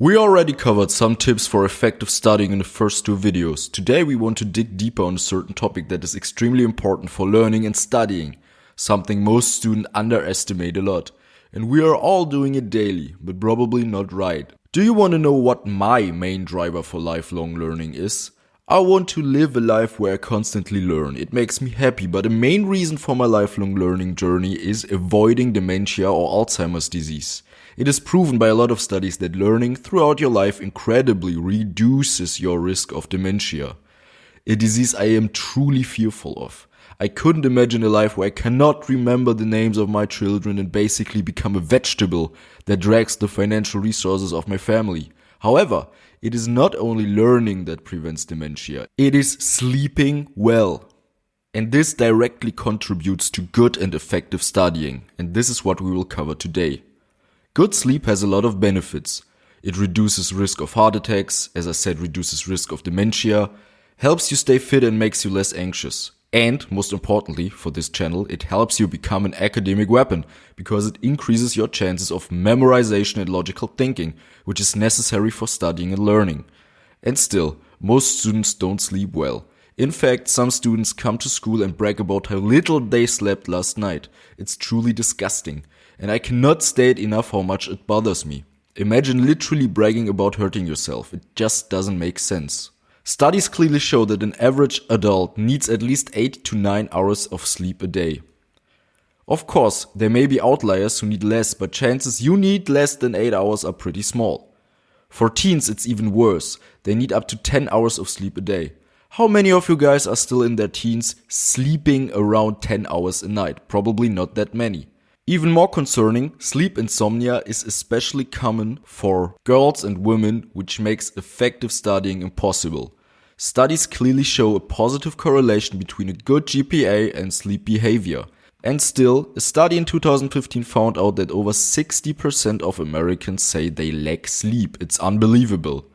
We already covered some tips for effective studying in the first two videos. Today we want to dig deeper on a certain topic that is extremely important for learning and studying, something most students underestimate a lot. And we are all doing it daily, but probably not right. Do you want to know what my main driver for lifelong learning is? I want to live a life where I constantly learn. It makes me happy, but the main reason for my lifelong learning journey is avoiding dementia or Alzheimer's disease. It is proven by a lot of studies that learning throughout your life incredibly reduces your risk of dementia, a disease I am truly fearful of. I couldn't imagine a life where I cannot remember the names of my children and basically become a vegetable that drags the financial resources of my family. However, it is not only learning that prevents dementia, it is sleeping well. And this directly contributes to good and effective studying, and this is what we will cover today. Good sleep has a lot of benefits. It reduces risk of heart attacks, as I said, reduces risk of dementia, helps you stay fit and makes you less anxious. And, most importantly, for this channel, it helps you become an academic weapon, because it increases your chances of memorization and logical thinking, which is necessary for studying and learning. And still, most students don't sleep well. In fact, some students come to school and brag about how little they slept last night. It's truly disgusting. And I cannot state enough how much it bothers me. Imagine literally bragging about hurting yourself. It just doesn't make sense. Studies clearly show that an average adult needs at least 8 to 9 hours of sleep a day. Of course, there may be outliers who need less, but chances you need less than 8 hours are pretty small. For teens, it's even worse. They need up to 10 hours of sleep a day. How many of you guys are still in their teens sleeping around 10 hours a night? Probably not that many. Even more concerning, sleep insomnia is especially common for girls and women, which makes effective studying impossible. Studies clearly show a positive correlation between a good GPA and sleep behavior. And still, a study in 2015 found out that over 60% of Americans say they lack sleep. It's unbelievable.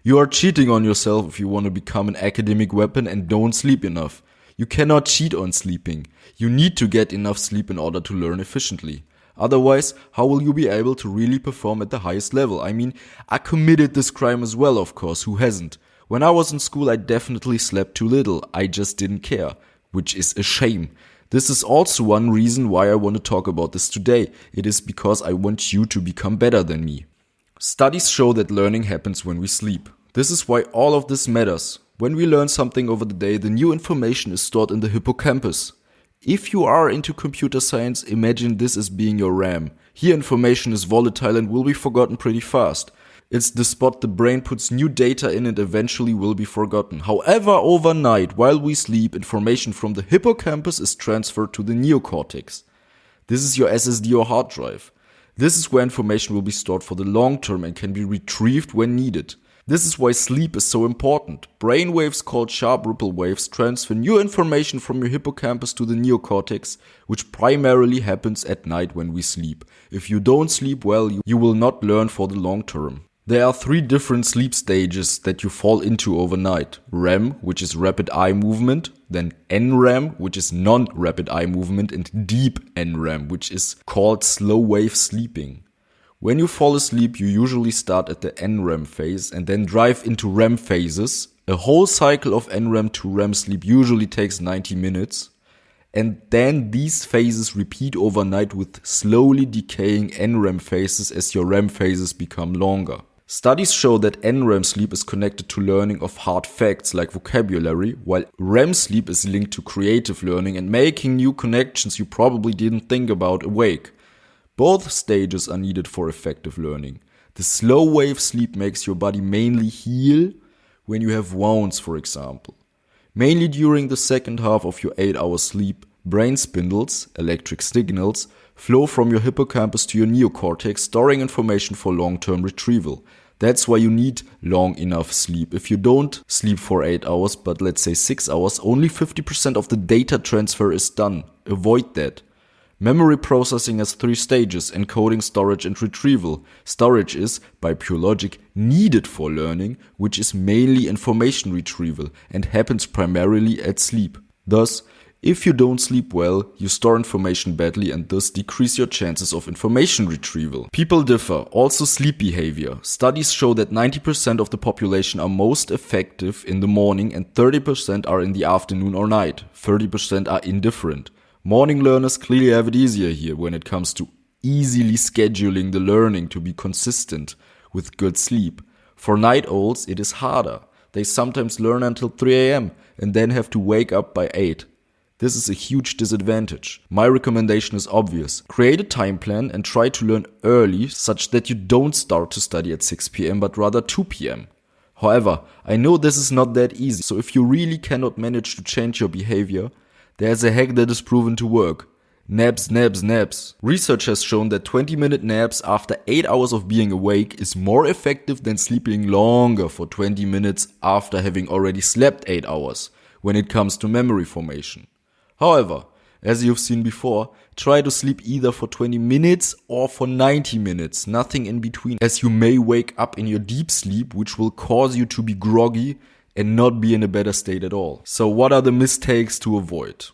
You are cheating on yourself if you want to become an academic weapon and don't sleep enough. You cannot cheat on sleeping. You need to get enough sleep in order to learn efficiently. Otherwise, how will you be able to really perform at the highest level? I mean, I committed this crime as well, of course, who hasn't? When I was in school, I definitely slept too little. I just didn't care, which is a shame. This is also one reason why I want to talk about this today. It is because I want you to become better than me. Studies show that learning happens when we sleep. This is why all of this matters. When we learn something over the day, the new information is stored in the hippocampus. If you are into computer science, imagine this as being your RAM. Here information is volatile and will be forgotten pretty fast. It's the spot the brain puts new data in and eventually will be forgotten. However, overnight, while we sleep, information from the hippocampus is transferred to the neocortex. This is your SSD or hard drive. This is where information will be stored for the long term and can be retrieved when needed. This is why sleep is so important. Brain waves called sharp ripple waves transfer new information from your hippocampus to the neocortex, which primarily happens at night when we sleep. If you don't sleep well, you will not learn for the long term. There are 3 different sleep stages that you fall into overnight. REM, which is rapid eye movement, then NREM, which is non-rapid eye movement, and deep NREM, which is called slow wave sleeping. When you fall asleep, you usually start at the NREM phase and then drive into REM phases. A whole cycle of NREM to REM sleep usually takes 90 minutes. And then these phases repeat overnight with slowly decaying NREM phases as your REM phases become longer. Studies show that NREM sleep is connected to learning of hard facts like vocabulary, while REM sleep is linked to creative learning and making new connections you probably didn't think about awake. Both stages are needed for effective learning. The slow wave sleep makes your body mainly heal when you have wounds, for example. Mainly during the second half of your 8-hour sleep, brain spindles, electric signals, flow from your hippocampus to your neocortex, storing information for long-term retrieval. That's why you need long enough sleep. If you don't sleep for 8 hours, but let's say 6 hours, only 50% of the data transfer is done. Avoid that. Memory processing has 3 stages: encoding, storage, and retrieval. Storage is, by pure logic, needed for learning, which is mainly information retrieval and happens primarily at sleep. Thus, If you don't sleep well, you store information badly and thus decrease your chances of information retrieval. People differ. Also sleep behavior. Studies show that 90% of the population are most effective in the morning and 30% are in the afternoon or night. 30% are indifferent. Morning learners clearly have it easier here when it comes to easily scheduling the learning to be consistent with good sleep. For night owls, it is harder. They sometimes learn until 3 a.m. and then have to wake up by 8. This is a huge disadvantage. My recommendation is obvious. Create a time plan and try to learn early such that you don't start to study at 6 p.m. but rather 2 p.m. However, I know this is not that easy, so if you really cannot manage to change your behavior, there's a hack that is proven to work. Naps, naps, naps. Research has shown that 20-minute naps after 8 hours of being awake is more effective than sleeping longer for 20 minutes after having already slept 8 hours when it comes to memory formation. However, as you've seen before, try to sleep either for 20 minutes or for 90 minutes, nothing in between, as you may wake up in your deep sleep, which will cause you to be groggy and not be in a better state at all. So what are the mistakes to avoid?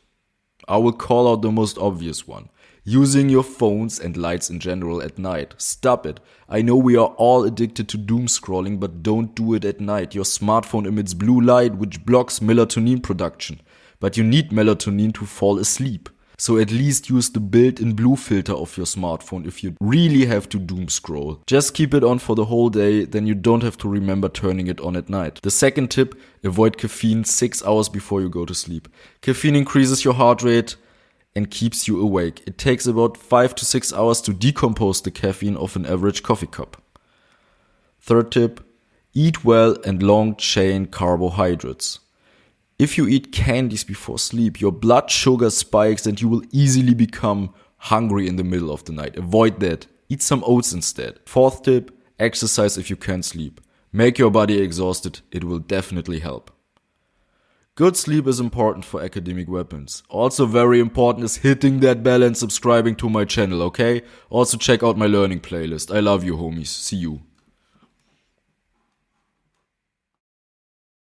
I will call out the most obvious one. Using your phones and lights in general at night. Stop it. I know we are all addicted to doom scrolling, but don't do it at night. Your smartphone emits blue light, which blocks melatonin production. But you need melatonin to fall asleep. So at least use the built-in blue filter of your smartphone if you really have to doom scroll. Just keep it on for the whole day, then you don't have to remember turning it on at night. The second tip, avoid caffeine 6 hours before you go to sleep. Caffeine increases your heart rate and keeps you awake. It takes about 5 to 6 hours to decompose the caffeine of an average coffee cup. Third tip, eat well and long-chain carbohydrates. If you eat candies before sleep, your blood sugar spikes and you will easily become hungry in the middle of the night. Avoid that. Eat some oats instead. Fourth tip, exercise if you can't sleep. Make your body exhausted. It will definitely help. Good sleep is important for academic weapons. Also very important is hitting that bell and subscribing to my channel, okay? Also check out my learning playlist. I love you, homies. See you.